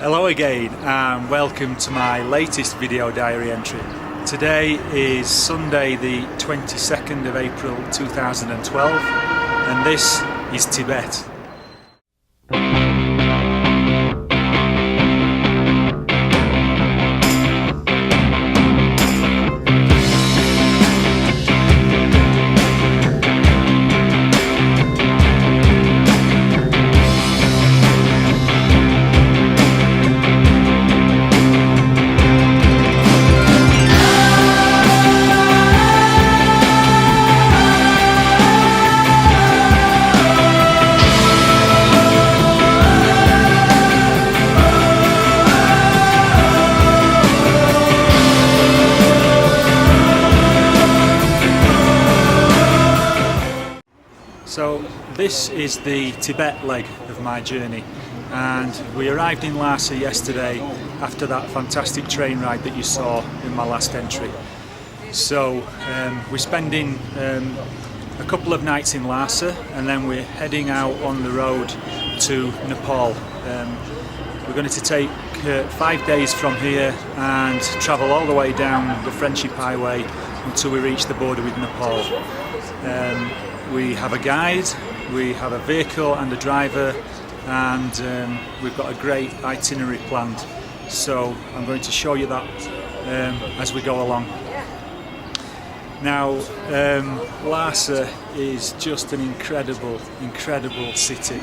Hello again and welcome to my latest video diary entry. Today is Sunday the 22nd of April 2012 and this is Tibet. So this is the Tibet leg of my journey, and we arrived in Lhasa yesterday after that fantastic train ride that you saw in my last entry. So we're spending a couple of nights in Lhasa and then we're heading out on the road to Nepal. We're going to take 5 days from here and travel all the way down the Friendship Highway until we reach the border with Nepal. We have a guide, we have a vehicle and a driver, and we've got a great itinerary planned. So I'm going to show you that as we go along. Now, Lhasa is just an incredible city.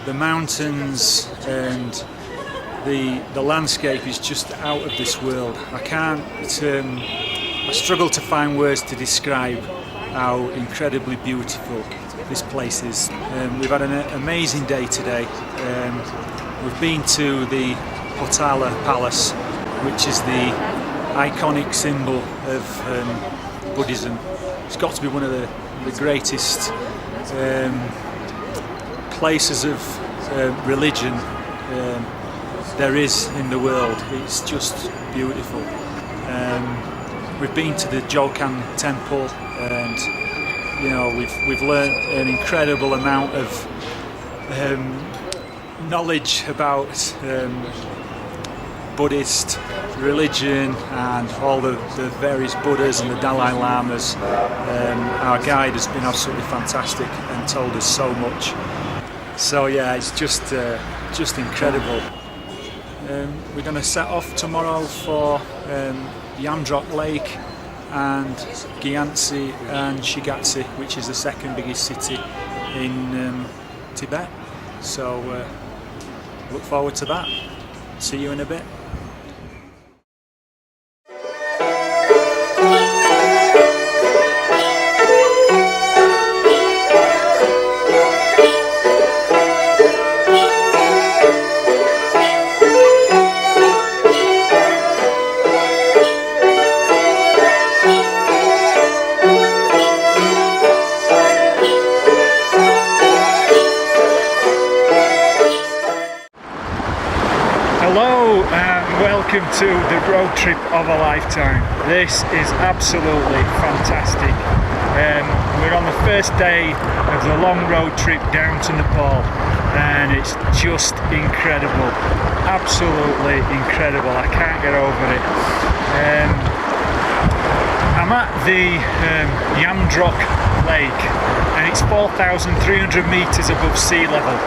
The mountains and the landscape is just out of this world. I struggle to find words to describe how incredibly beautiful this place is. We've had an amazing day today. We've been to the Potala Palace, which is the iconic symbol of Buddhism. It's got to be one of the greatest places of religion there is in the world. It's just beautiful. We've been to the Jokan temple, and you know we've learned an incredible amount of knowledge about Buddhist religion and all the various Buddhas and the Dalai Lamas. Our guide has been absolutely fantastic and told us so much. So yeah, it's just incredible. We're going to set off tomorrow for Yamdrok Lake and Gyantse and Shigatse, which is the second biggest city in Tibet. So look forward to that. See you in a bit. Hello and welcome to the road trip of a lifetime. This is absolutely fantastic. We're on the first day of the long road trip down to Nepal and it's just incredible. Absolutely incredible. I can't get over it. I'm at the Yamdrok Lake and it's 4,300 meters above sea level,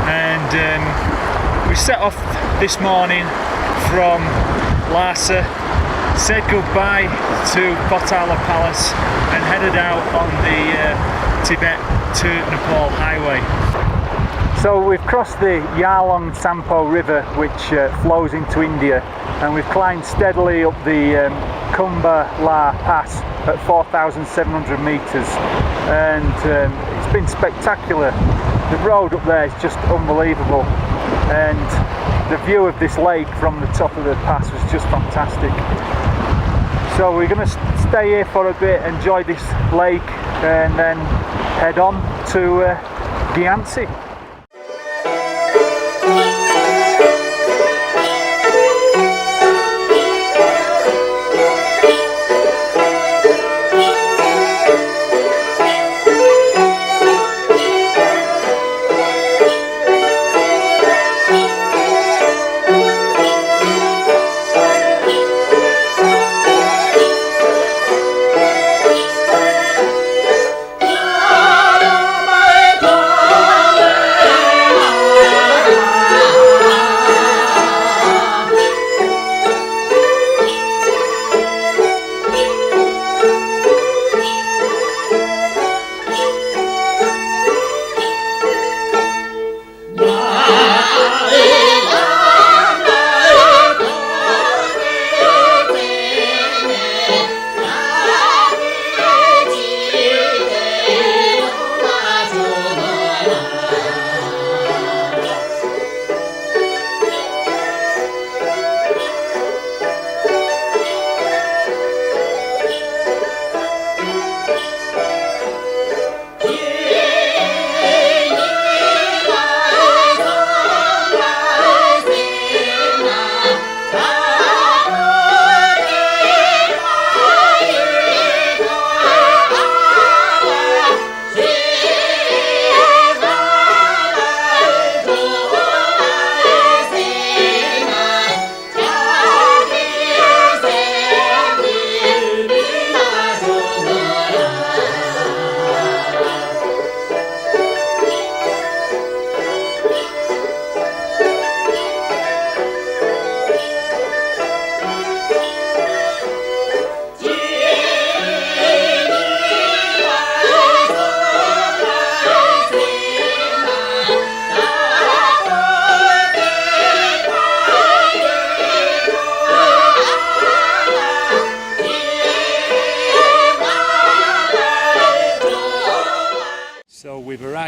and we set off this morning from Lhasa, said goodbye to Potala Palace and headed out on the Tibet to Nepal highway. So we've crossed the Yarlung Sampo River, which flows into India, and we've climbed steadily up the Kumbha La Pass at 4,700 meters, and it's been spectacular. The road up there is just unbelievable, and the view of this lake from the top of the pass was just fantastic. So we're going to stay here for a bit, enjoy this lake, and then head on to Gyantse.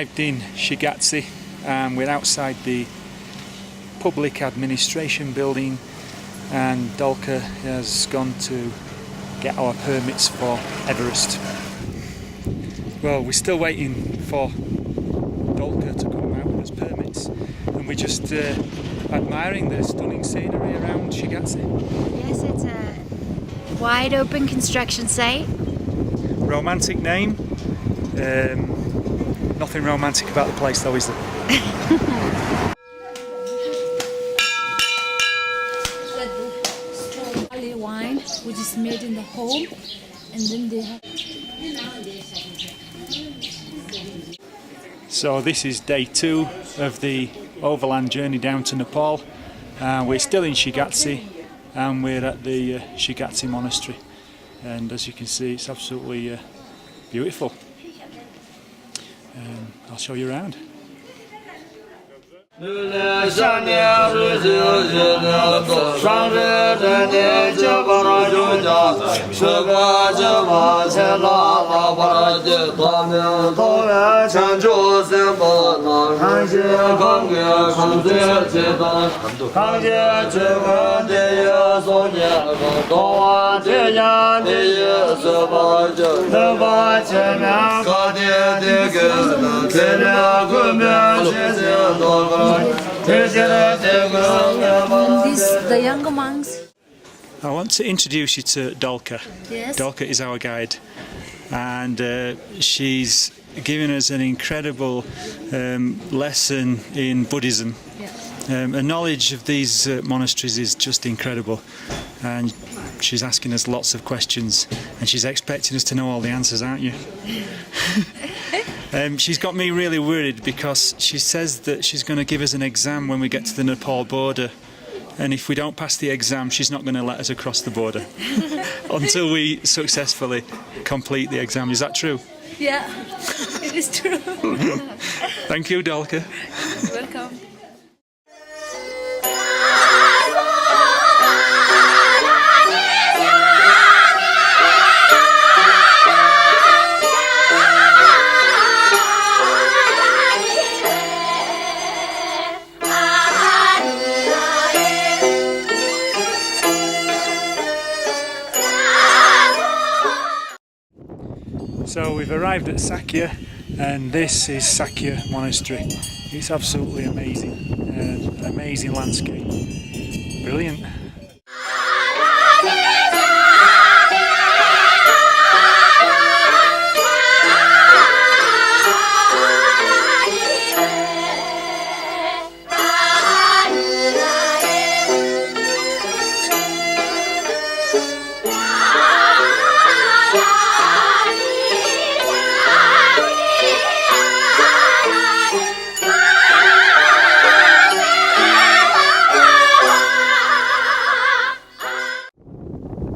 arrived in Shigatse and we're outside the public administration building, and Dolka has gone to get our permits for Everest. Well, we're still waiting for Dolka to come out with his permits, and we're just admiring the stunning scenery around Shigatse. Yes, it's a wide open construction site. Romantic name. Nothing romantic about the place though, is there? Barley wine, which is made in the home, and then they have. So this is day 2 of the overland journey down to Nepal. We're still in Shigatse and we're at the Shigatse monastery, and as you can see it's absolutely beautiful. I'll show you around. The younger monks. I want to introduce you to Dolka. Yes. Dolka is our guide, and she's given us an incredible lesson in Buddhism. Yeah. A knowledge of these monasteries is just incredible, and she's asking us lots of questions, and she's expecting us to know all the answers, aren't you? She's got me really worried because she says that she's going to give us an exam when we get to the Nepal border, and if we don't pass the exam she's not going to let us across the border until we successfully complete the exam. Is that true? Yeah, it is true. Thank you, Dolka. Welcome. So we've arrived at Sakya, and this is Sakya Monastery. It's absolutely amazing, amazing landscape, brilliant.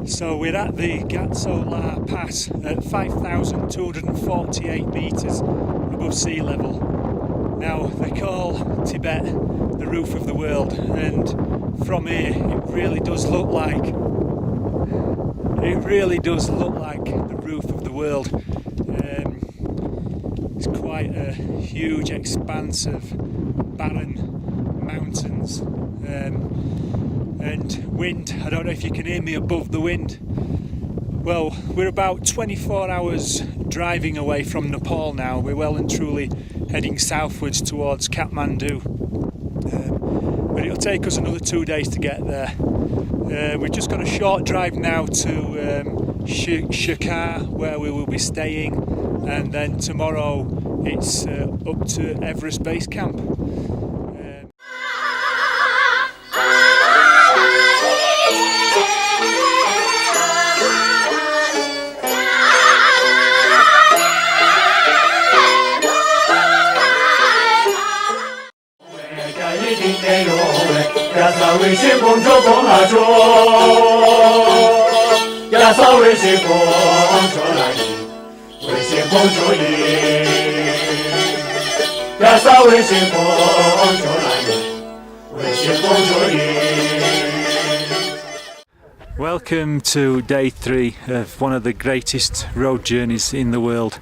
So we're at the Gatso Pass at 5,248 metres above sea level. Now they call Tibet the roof of the world, and from here it really does look like the roof of the world. It's quite a huge expanse of barren mountains. And wind, I don't know if you can hear me above the wind. Well, we're about 24 hours driving away from Nepal now. We're well and truly heading southwards towards Kathmandu. But it'll take us another 2 days to get there. We've just got a short drive now to Shikar, where we will be staying, and then tomorrow it's up to Everest Base Camp. Welcome to day 3 of one of the greatest road journeys in the world.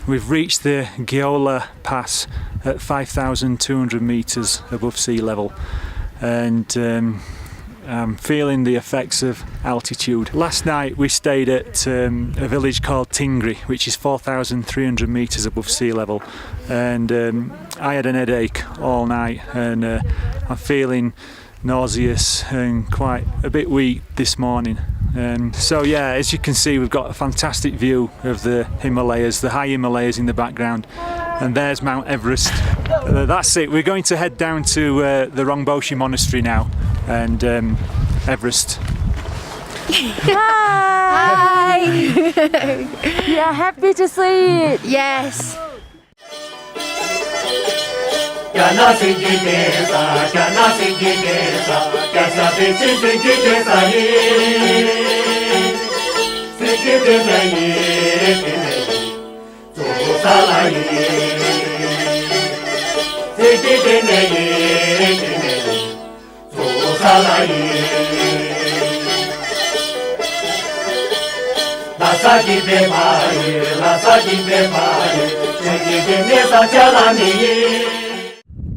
We've reached the Gyola Pass at 5,200 meters above sea level, and I'm feeling the effects of altitude. Last night we stayed at a village called Tingri, which is 4,300 meters above sea level, and I had an headache all night, and I'm feeling nauseous and quite a bit weak this morning. So yeah, as you can see, we've got a fantastic view of the Himalayas, the high Himalayas in the background, and there's Mount Everest. That's it. We're going to head down to the Rongbokshi Monastery now, and Everest. Hi! We are happy to see it. Yes.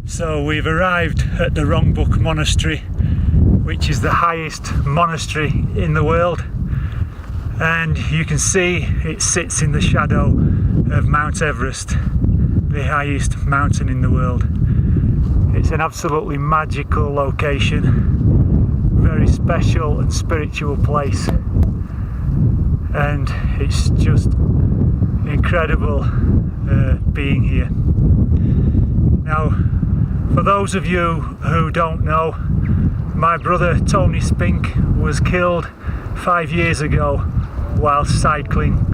So we've arrived at the Rongbokshi Monastery, which is the highest monastery in the world, and you can see it sits in the shadow of Mount Everest, the highest mountain in the world. It's an absolutely magical location, very special and spiritual place, and it's just incredible being here. Now, for those of you who don't know, my brother Tony Spink was killed 5 years ago while cycling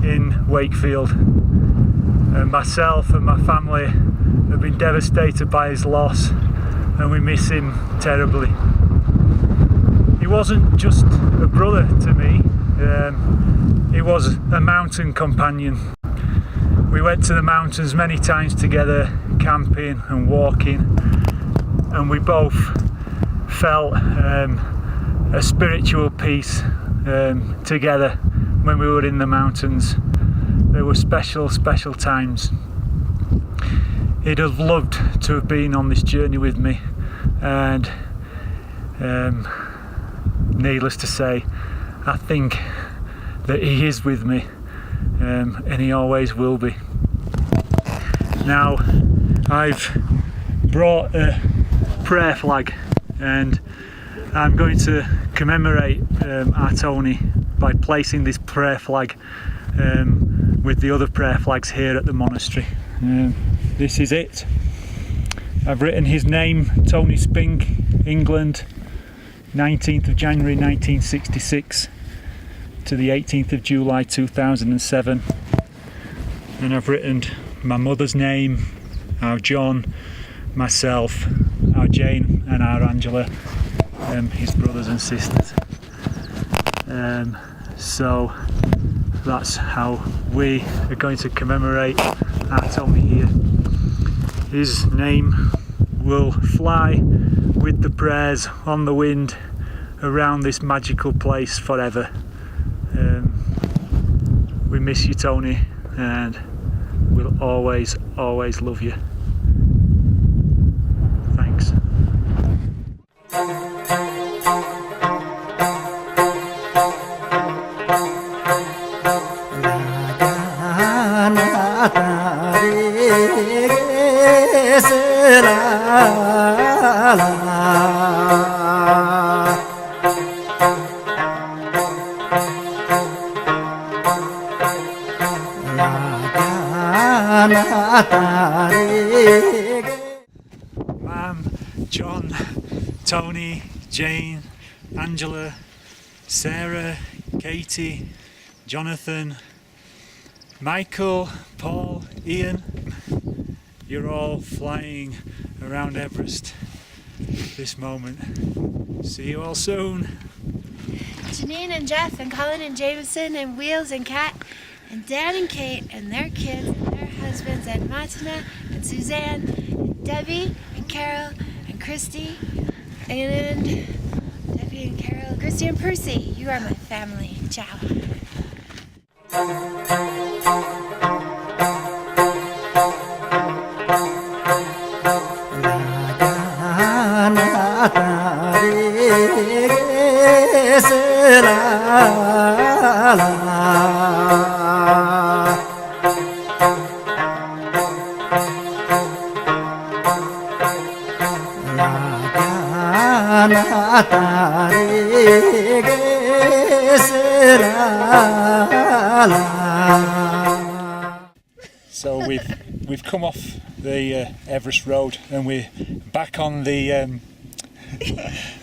in Wakefield, and myself and my family have been devastated by his loss, and we miss him terribly. He wasn't just a brother to me, he was a mountain companion. We went to the mountains many times together, camping and walking, and we both felt a spiritual peace together when we were in the mountains. They were special times. He'd have loved to have been on this journey with me, and needless to say, I think that he is with me, and he always will be. Now, I've brought a prayer flag, and I'm going to commemorate our Tony by placing this prayer flag with the other prayer flags here at the monastery. This is it. I've written his name, Tony Spink, England, 19th of January 1966 to the 18th of July 2007, and I've written my mother's name, our John, myself, our Jane and our Angela, his brothers and sisters. So that's how we are going to commemorate our Tony here. His name will fly with the prayers on the wind around this magical place forever. We miss you, Tony, and we'll always love you. Thanks. Mum, John, Tony, Jane, Angela, Sarah, Katie, Jonathan, Michael, Paul, Ian, you're all flying around Everest this moment. See you all soon. Janine and Jeff and Colin and Jameson and Wheels and Kat and Dan and Kate and their kids and their husbands and Martina and Suzanne and Debbie and Carol and Christy and Debbie and Carol, Christy and Percy. You are my family. Ciao. So we've come off the Everest Road and we're back on the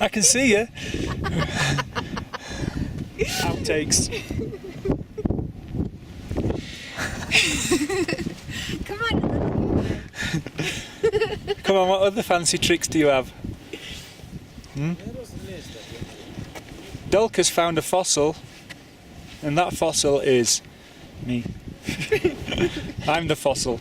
I can see you. Outtakes. Come on. Come on, what other fancy tricks do you have? Dulca's found a fossil, and that fossil is me. I'm the fossil.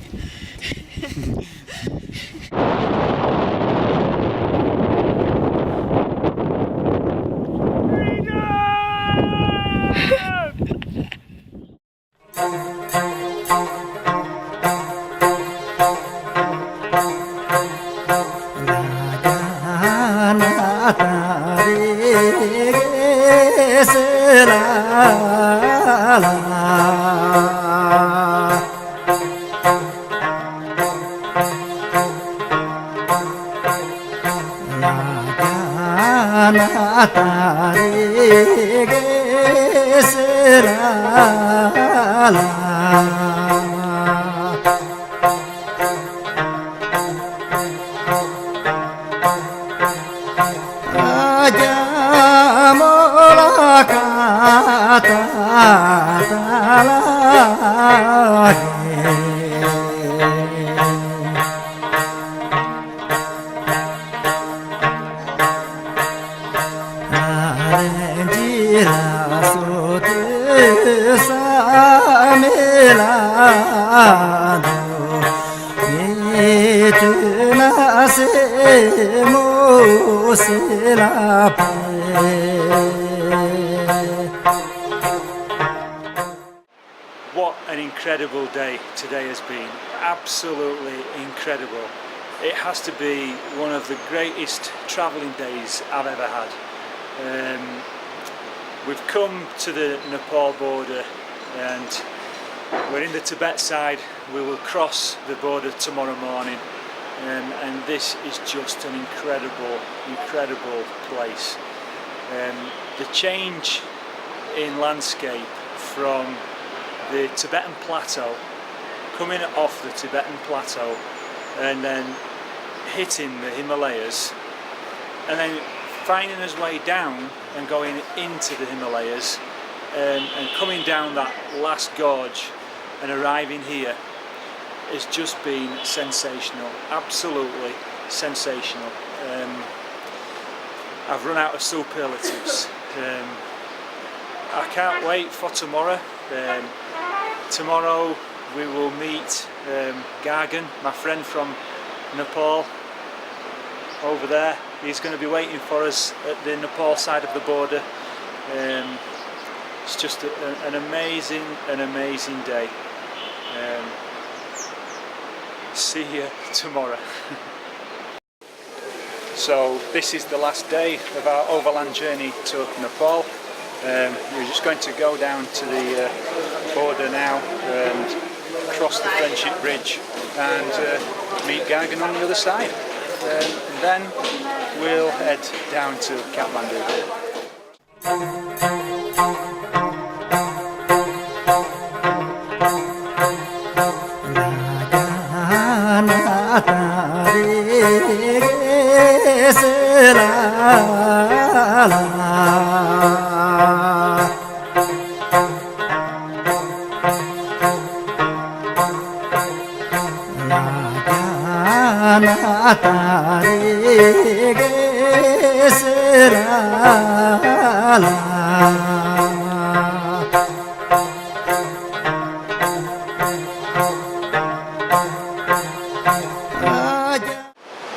What an incredible day today has been. Absolutely incredible. It has to be one of the greatest travelling days I've ever had. We've come to the Nepal border and we're in the Tibet side. We will cross the border tomorrow morning, and this is just an incredible place. The change in landscape from the Tibetan plateau, coming off the Tibetan plateau and then hitting the Himalayas and then finding his way down and going into the Himalayas, and coming down that last gorge and arriving here has just been sensational, absolutely sensational. I've run out of superlatives. I can't wait for tomorrow. Tomorrow we will meet Gagan, my friend from Nepal, over there. He's going to be waiting for us at the Nepal side of the border. It's just an amazing day. See you tomorrow. So this is the last day of our overland journey to Nepal. We're just going to go down to the border now and cross the Friendship Bridge and meet Gagan on the other side. And then we'll head down to Kathmandu.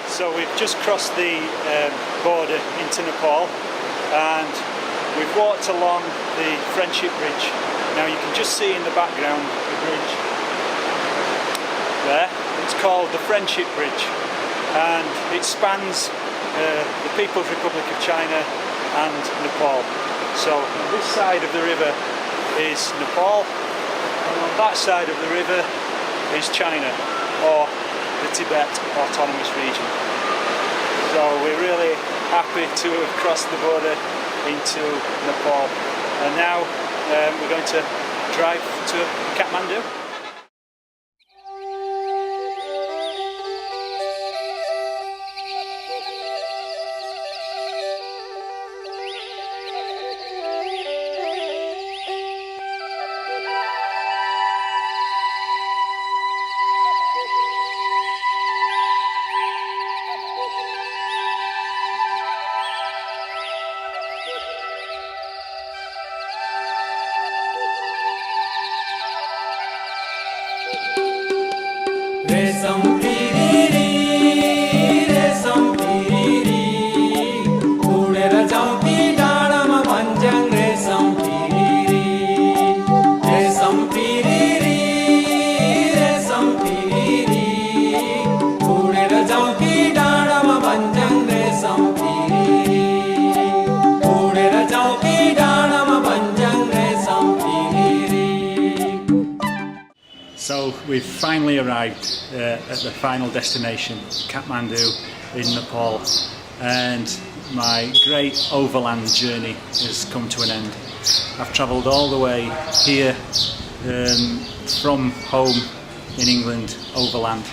So we've just crossed the border into Nepal and we've walked along the Friendship Bridge. Now you can just see in the background the bridge there. It's called the Friendship Bridge and it spans the People's Republic of China and Nepal. So this side of the river is Nepal, and on that side of the river is China, or the Tibet Autonomous Region. So we're really happy to have crossed the border into Nepal, and now we're going to drive to Kathmandu. So we've finally arrived at the final destination, Kathmandu in Nepal, and my great overland journey has come to an end. I've travelled all the way here from home in England, overland.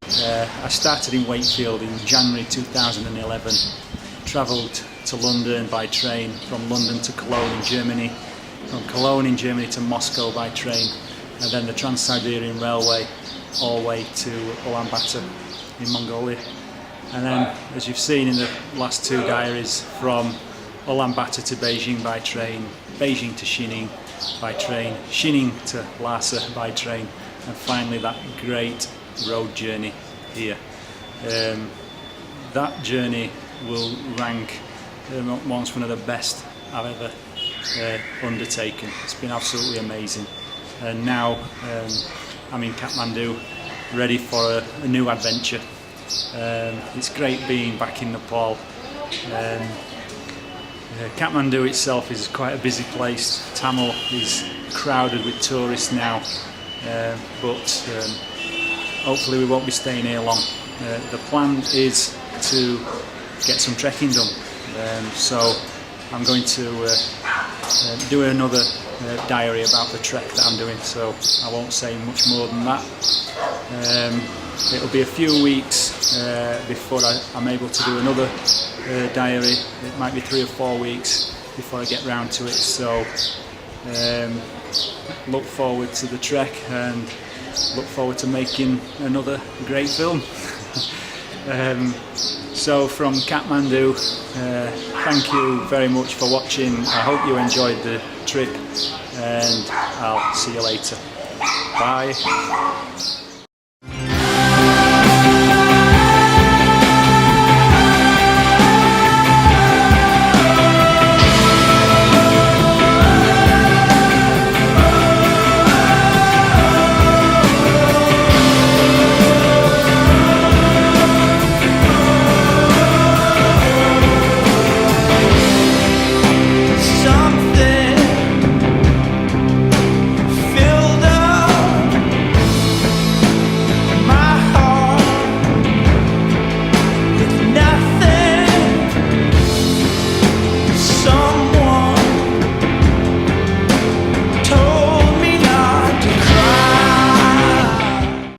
I started in Wakefield in January 2011, travelled to London by train, from London to Cologne in Germany, from Cologne in Germany to Moscow by train, and then the Trans-Siberian Railway all the way to Ulaanbaatar in Mongolia. And then, as you've seen in the last two diaries, from Ulaanbaatar to Beijing by train, Beijing to Xining by train, Xining to Lhasa by train, and finally that great road journey here. That journey will rank amongst one of the best I've ever undertaken. It's been absolutely amazing. And now I'm in Kathmandu, ready for a new adventure. It's great being back in Nepal. Kathmandu itself is quite a busy place. Tamil is crowded with tourists now, but hopefully we won't be staying here long. The plan is to get some trekking done, so I'm going to do another diary about the trek that I'm doing, so I won't say much more than that. It'll be a few weeks before I'm able to do another diary. It might be 3 or 4 weeks before I get round to it, so look forward to the trek and look forward to making another great film. So from Kathmandu, thank you very much for watching. I hope you enjoyed the trip, and I'll see you later. Bye.